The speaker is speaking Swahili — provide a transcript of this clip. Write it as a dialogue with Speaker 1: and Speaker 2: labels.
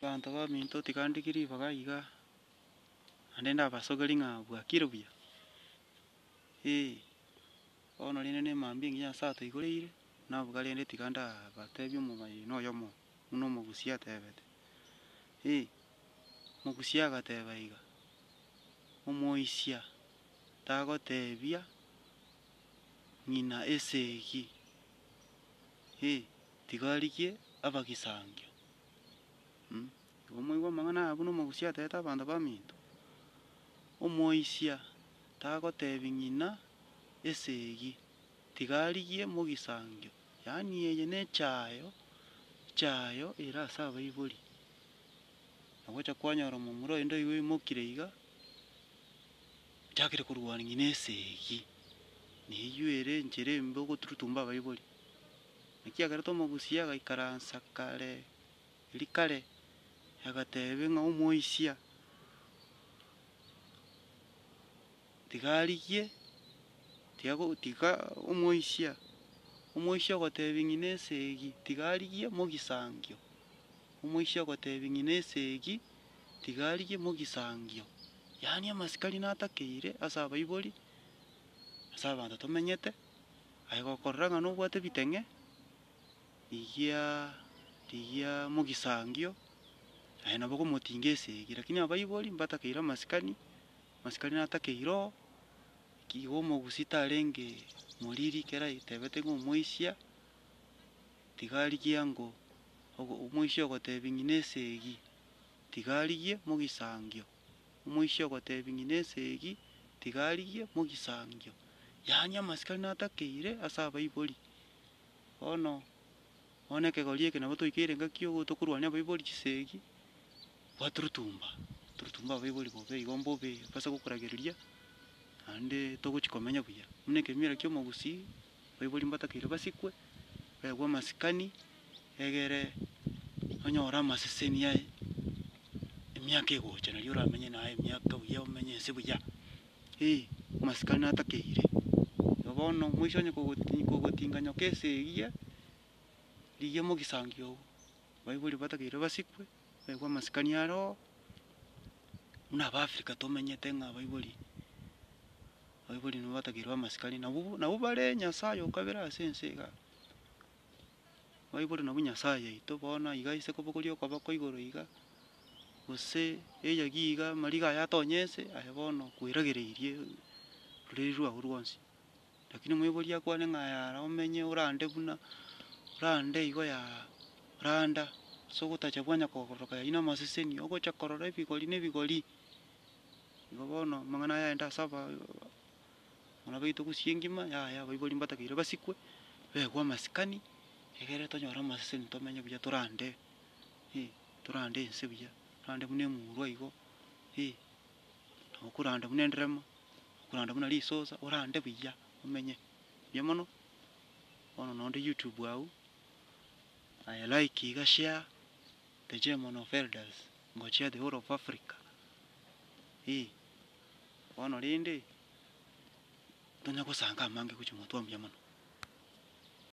Speaker 1: Banto baminto tigandikiri bagaiga ande ndabasogeri ng'abwakire buya. Bono rende na emambia engiya ase atoigoreire nabuga rende tiga ndabatebia omobaino oyomo buna omogusia atebete. Omogusia agateba iga omoisia tagotebia ng'ina esegi tiga arigie abagisangio. Igo moigwa amang'ana aya buna omogusia atebete abanto baminto, omoisia tagotebia ng'ina esegi tiga arigie mogisangio. Yaani eye na echayo ere ase abaibori. Nagocha kwanyora omomura oyende igo oimokire iga ochakire korwania ng'ina esegi, neywo ere enchera embe ogoturutumba abaibori. Naki kiagerete omogusia agaikaransa kare agateba ng'a omoisia tiga arigie omoisia ogotebia ng'ina esegi tiga arigie mogisangio. Omoisia ogotebia ng'ina esegi tiga arigie mogisangio. Yaani amasikani natakeire ase abaibori ase abanto tomenyete aye gokorora ng'a nobwate biteng'e rigia mogisangio aye nabo ogomotinga esegi, lakini abaibori mbatakeire amasikani natakeire oo. Igo omogusi tarenge moriri kera aetebete ng'a omoisia tiga arigie ango omoisia ogotebia ng'ina esegi tiga arigie mogisangio. Omoisia ogotebia ng'ina esegi tiga arigie mogisangio. Yaani amasikani natakeire ase abaibori. Bono ekegori eke nabo toikeire ng'aki tokorwania abaibori chisegi gwaturutumba abaibori bobe igo mbobe basa gokoragereria naende togochi komenya buya. Buna ekemiera kia omogusi abaibori mbatakeire basikwe baegwe amasikani egere onyore amaseseni aye emiaka egocha nari oramenye naye emiaka buya omenye ense buya. Amasikani natakeire igo bono omoisia onye kogotinga nyoka esegi rigia mogisangio ogo abaibori batakeire basikwe baegwe amasikani are oo. Buna abaafrika tomenyete ng'a abaibori nabo batakeirwe amasikani nabo bare nyasaye okabere ase ense iga. Abaibori nabwo nyasaye yaito bono iga ase kobogoria okoboko igoro iga gose eyagi iga amariga aya atonya ense aye bono kweragereirie roreri rwago rwonsi. Lakini omoibori akwane ng'a yara omenye orande buna igo ya randa ase ogotacha bwa nyakogoroka yai na amaseseni ogocha korora ebigori na ebigori. Igo bono amang'ana aya aenda ase abana baito gusii engima yaya abaibori mbatakeire basikwe baegwe amasikani egere tonyore amaseseni tomenye buya torande ense buya, torande buna emurwa igo nabo okoranda buna enderema, okoranda buna risosa orande buya omenye buya mono. Bono nonde YouTube abwo like iga share the German of Elders ngochia the whole of Africa. Bono rende tonya gosanga amange gochia motwe buya mono.